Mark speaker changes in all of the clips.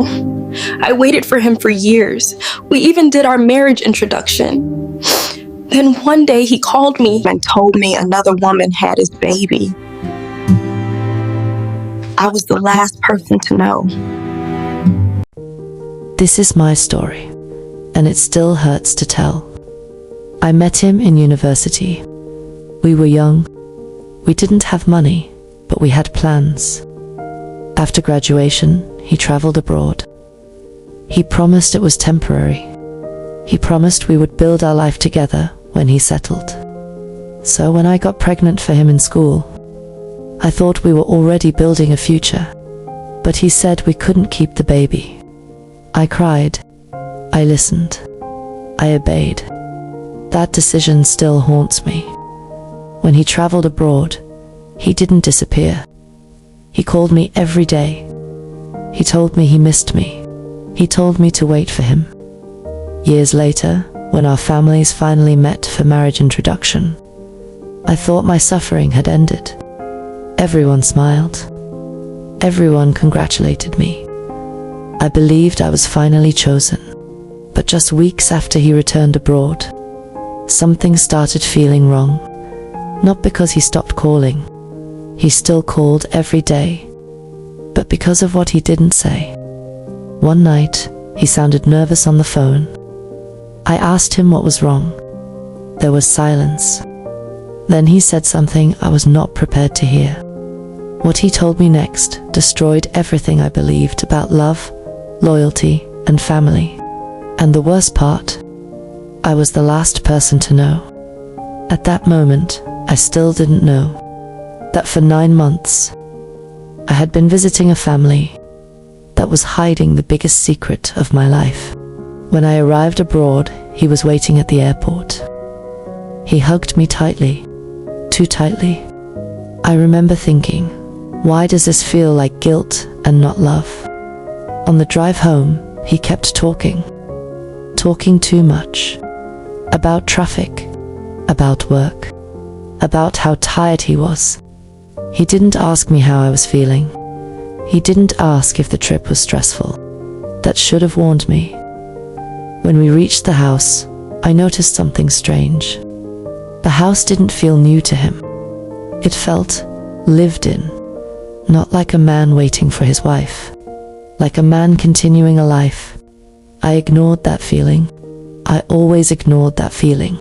Speaker 1: I waited for him for years. We even did our marriage introduction. Then one day he called me and told me another woman had his baby. I was the last person to know.
Speaker 2: This is my story, and it still hurts to tell. I met him in university. We were young. We didn't have money, but we had plans. After graduation, he traveled abroad. He promised it was temporary. He promised we would build our life together when he settled. So when I got pregnant for him in school, I thought we were already building a future, but he said we couldn't keep the baby. I cried. I listened. I obeyed. That decision still haunts me. When he traveled abroad, he didn't disappear. He called me every day. He told me he missed me. He told me to wait for him. Years later, when our families finally met for marriage introduction, I thought my suffering had ended. Everyone smiled. Everyone congratulated me. I believed I was finally chosen. But just weeks after he returned abroad, something started feeling wrong. Not because he stopped calling. He still called every day. But because of what he didn't say. One night, he sounded nervous on the phone. I asked him what was wrong. There was silence. Then he said something I was not prepared to hear. What he told me next destroyed everything I believed about love, loyalty, and family. And the worst part, I was the last person to know. At that moment, I still didn't know that for 9 months, I had been visiting a family that was hiding the biggest secret of my life. When I arrived abroad, he was waiting at the airport. He hugged me tightly, too tightly. I remember thinking, why does this feel like guilt and not love? On the drive home, he kept talking too much. About traffic, about work, about how tired he was. He didn't ask me how I was feeling. He didn't ask if the trip was stressful. That should have warned me. When we reached the house, I noticed something strange. The house didn't feel new to him. It felt lived in, not like a man waiting for his wife, like a man continuing a life. I ignored that feeling. I always ignored that feeling.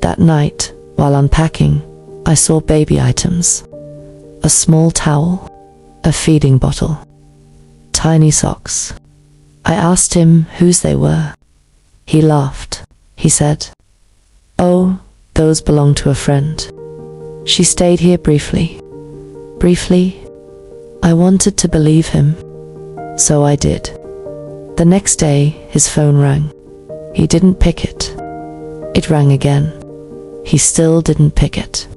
Speaker 2: That night, while unpacking, I saw baby items. A small towel, a feeding bottle, tiny socks. I asked him whose they were. He laughed. He said, "Oh, those belong to a friend. She stayed here briefly." Briefly, I wanted to believe him, so I did. The next day, his phone rang. He didn't pick it. It rang again. He still didn't pick it.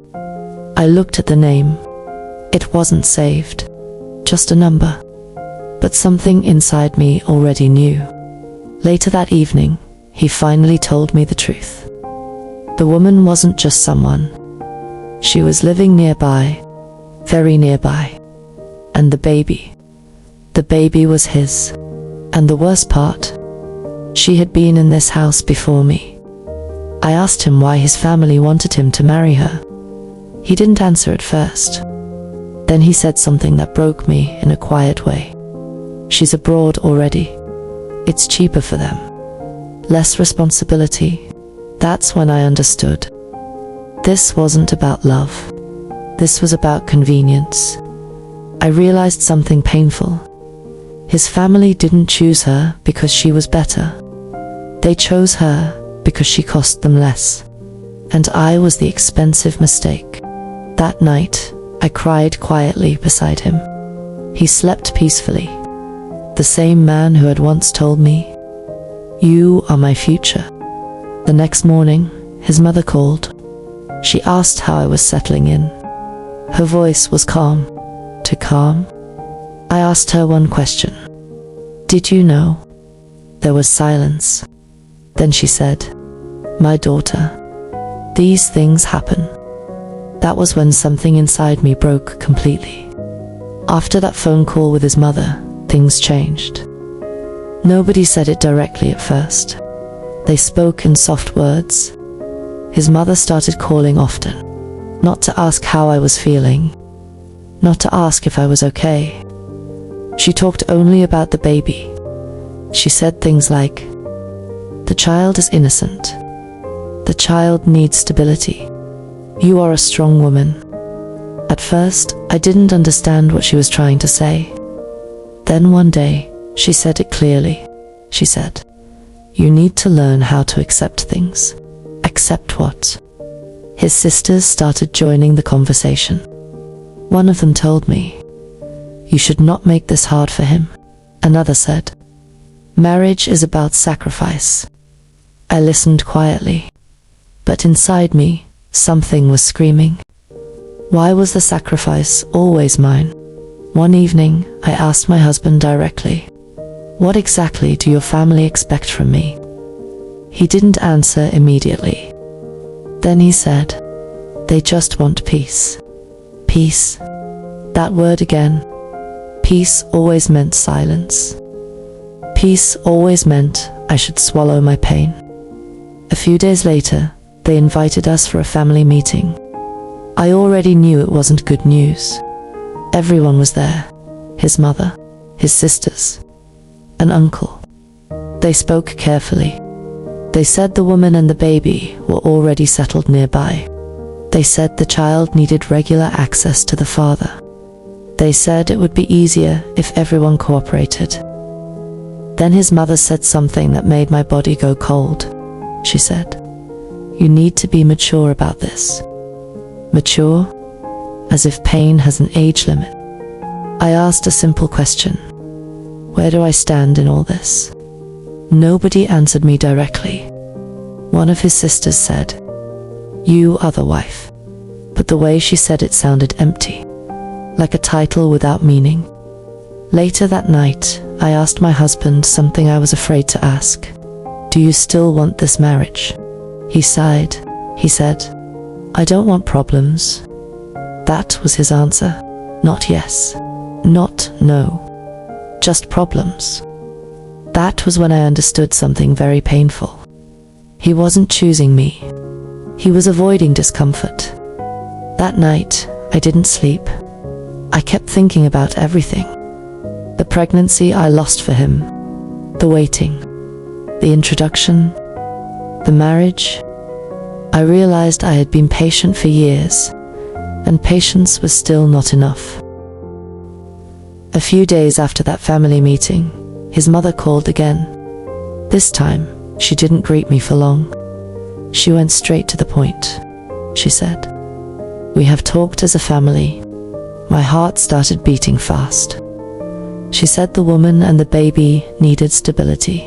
Speaker 2: I looked at the name. It wasn't saved, just a number. But something inside me already knew. Later that evening, he finally told me the truth. The woman wasn't just someone. She was living nearby, very nearby. And the baby was his. And the worst part, she had been in this house before me. I asked him why his family wanted him to marry her. He didn't answer at first. Then he said something that broke me in a quiet way. "She's abroad already. It's cheaper for them. Less responsibility." That's when I understood. This wasn't about love. This was about convenience. I realized something painful. His family didn't choose her because she was better. They chose her because she cost them less. And I was the expensive mistake. That night, I cried quietly beside him. He slept peacefully. The same man who had once told me, "You are my future." The next morning, his mother called. She asked how I was settling in. Her voice was calm. Too calm. I asked her one question. "Did you know?" There was silence. Then she said, "My daughter, these things happen." That was when something inside me broke completely. After that phone call with his mother, things changed. Nobody said it directly at first. They spoke in soft words. His mother started calling often, not to ask how I was feeling, not to ask if I was okay. She talked only about the baby. She said things like, "The child is innocent. The child needs stability. You are a strong woman." At first, I didn't understand what she was trying to say. Then one day, she said it clearly. She said, "You need to learn how to accept things." Accept what? His sisters started joining the conversation. One of them told me, "You should not make this hard for him." Another said, "Marriage is about sacrifice." I listened quietly, but inside me, something was screaming. Why was the sacrifice always mine? One evening, I asked my husband directly, "What exactly do your family expect from me?" He didn't answer immediately. Then he said, "They just want peace." Peace. That word again. Peace always meant silence. Peace always meant I should swallow my pain. A few days later, they invited us for a family meeting. I already knew it wasn't good news. Everyone was there. His mother, his sisters, an uncle. They spoke carefully. They said the woman and the baby were already settled nearby. They said the child needed regular access to the father. They said it would be easier if everyone cooperated. Then his mother said something that made my body go cold. She said, "You need to be mature about this." Mature? As if pain has an age limit. I asked a simple question. Where do I stand in all this? Nobody answered me directly. One of his sisters said, "You are the wife." But the way she said it sounded empty, like a title without meaning. Later that night, I asked my husband something I was afraid to ask. "Do you still want this marriage?" He sighed. He said, "I don't want problems." That was his answer. Not yes, not no, just problems. That was when I understood something very painful. He wasn't choosing me. He was avoiding discomfort. That night, I didn't sleep. I kept thinking about everything. The pregnancy I lost for him, the waiting, the introduction, the marriage. I realized I had been patient for years, and patience was still not enough. A few days after that family meeting, his mother called again. This time, she didn't greet me for long. She went straight to the point. She said, "We have talked as a family." My heart started beating fast. She said the woman and the baby needed stability.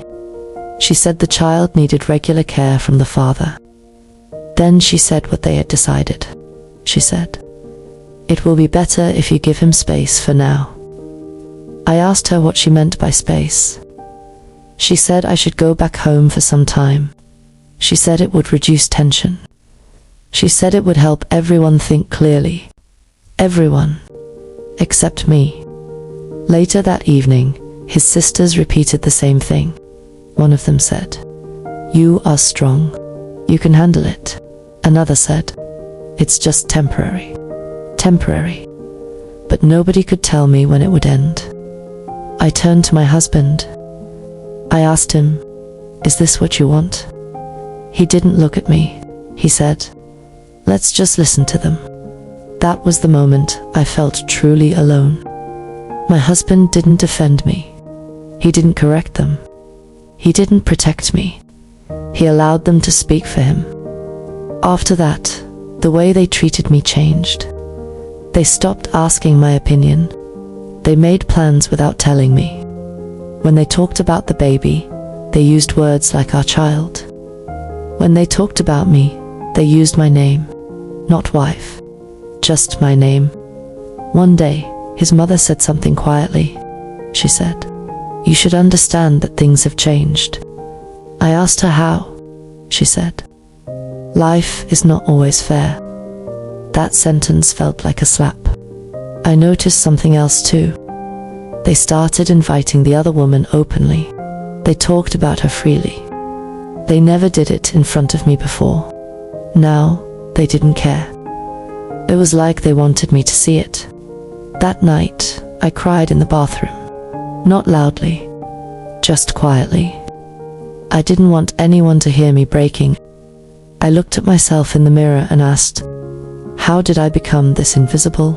Speaker 2: She said the child needed regular care from the father. Then she said what they had decided. She said, "It will be better if you give him space for now." I asked her what she meant by space. She said I should go back home for some time. She said it would reduce tension. She said it would help everyone think clearly. Everyone, except me. Later that evening, his sisters repeated the same thing. One of them said, "You are strong. You can handle it." Another said, "It's just temporary." Temporary. But nobody could tell me when it would end. I turned to my husband. I asked him, "Is this what you want?" He didn't look at me. He said, "Let's just listen to them." That was the moment I felt truly alone. My husband didn't defend me. He didn't correct them. He didn't protect me. He allowed them to speak for him. After that, the way they treated me changed. They stopped asking my opinion. They made plans without telling me. When they talked about the baby, they used words like "our child." When they talked about me, they used my name, not wife, just my name. One day, his mother said something quietly. She said, "You should understand that things have changed." I asked her how. She said, "Life is not always fair." That sentence felt like a slap. I noticed something else too. They started inviting the other woman openly. They talked about her freely. They never did it in front of me before. Now, they didn't care. It was like they wanted me to see it. That night, I cried in the bathroom. Not loudly, just quietly. I didn't want anyone to hear me breaking. I looked at myself in the mirror and asked, how did I become this invisible?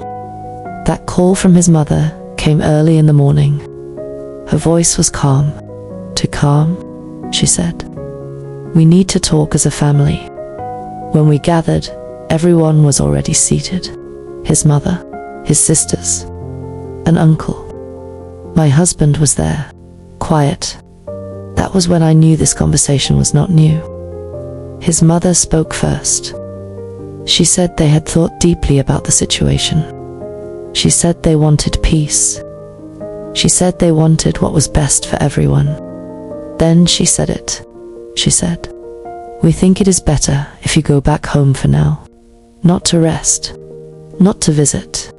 Speaker 2: That call from his mother came early in the morning. Her voice was calm. Too calm, she said. We need to talk as a family. When we gathered, everyone was already seated. His mother, his sisters, an uncle. My husband was there, quiet. That was when I knew this conversation was not new. His mother spoke first. She said they had thought deeply about the situation. She said they wanted peace. She said they wanted what was best for everyone. Then she said it. She said, we think it is better if you go back home for now. Not to rest, not to visit,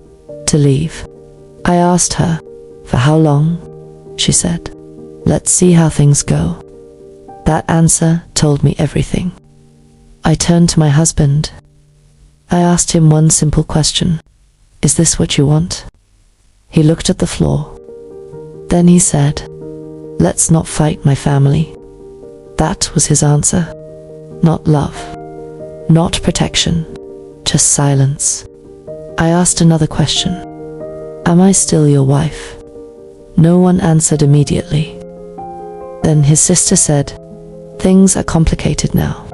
Speaker 2: to leave. I asked her, for how long? She said, let's see how things go. That answer told me everything. I turned to my husband. I asked him one simple question. Is this what you want? He looked at the floor. Then he said, let's not fight, my family. That was his answer. Not love, not protection, just silence. I asked another question. Am I still your wife? No one answered immediately. Then his sister said, things are complicated now.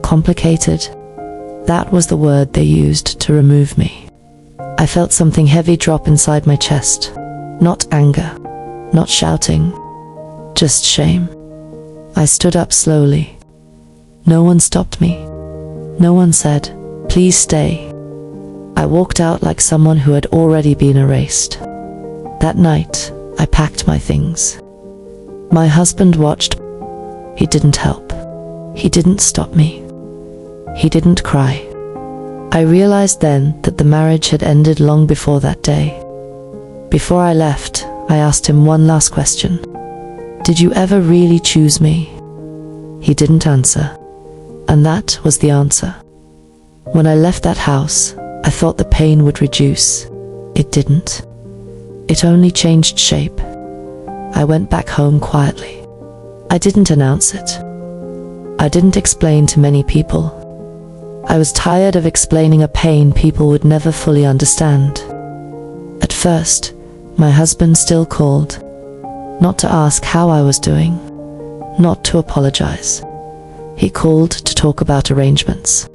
Speaker 2: Complicated? That was the word they used to remove me. I felt something heavy drop inside my chest. Not anger, not shouting, just shame. I stood up slowly. No one stopped me. No one said, please stay. I walked out like someone who had already been erased. That night, I packed my things. My husband watched. He didn't help. He didn't stop me. He didn't cry. I realized then that the marriage had ended long before that day. Before I left, I asked him one last question. Did you ever really choose me? He didn't answer. And that was the answer. When I left that house, I thought the pain would reduce. It didn't. It only changed shape. I went back home quietly. I didn't announce it. I didn't explain to many people. I was tired of explaining a pain people would never fully understand. At first, my husband still called, not to ask how I was doing, not to apologize. He called to talk about arrangements,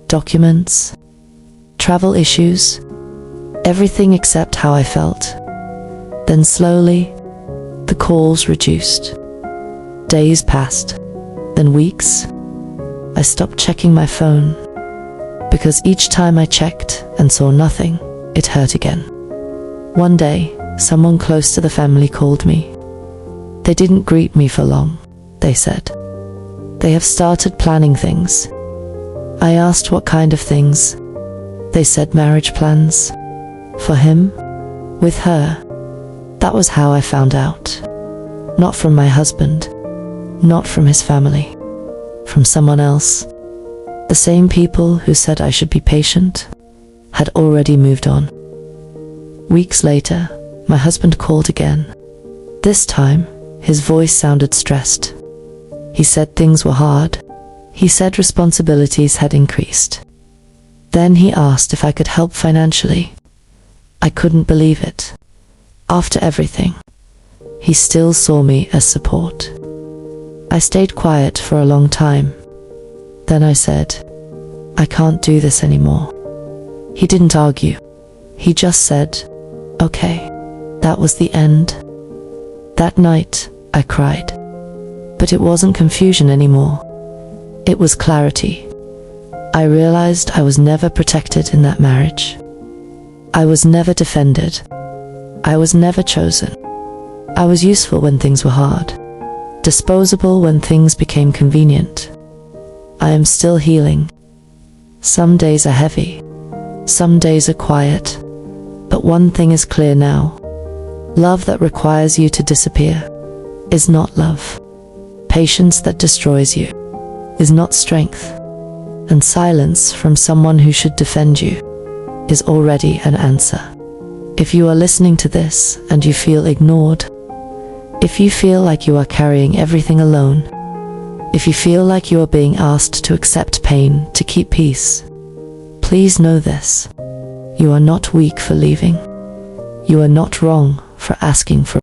Speaker 2: documents, travel issues, everything except how I felt. Then slowly, the calls reduced. Days passed, then weeks. I stopped checking my phone, because each time I checked and saw nothing, it hurt again. One day, someone close to the family called me. They didn't greet me for long, they said. They have started planning things. I asked what kind of things. They said marriage plans. For him, with her. That was how I found out. Not from my husband, not from his family, from someone else. The same people who said I should be patient had already moved on. Weeks later, my husband called again. This time, his voice sounded stressed. He said things were hard. He said responsibilities had increased. Then he asked if I could help financially. I couldn't believe it. After everything, he still saw me as support. I stayed quiet for a long time. Then I said, I can't do this anymore. He didn't argue. He just said, okay. That was the end. That night, I cried. But it wasn't confusion anymore. It was clarity. I realized I was never protected in that marriage. I was never defended. I was never chosen. I was useful when things were hard, disposable when things became convenient. I am still healing. Some days are heavy. Some days are quiet. But one thing is clear now. Love that requires you to disappear is not love. Patience that destroys you is not strength. And silence from someone who should defend you is already an answer. If you are listening to this and you feel ignored, if you feel like you are carrying everything alone, if you feel like you are being asked to accept pain to keep peace, please know this: you are not weak for leaving. You are not wrong for asking for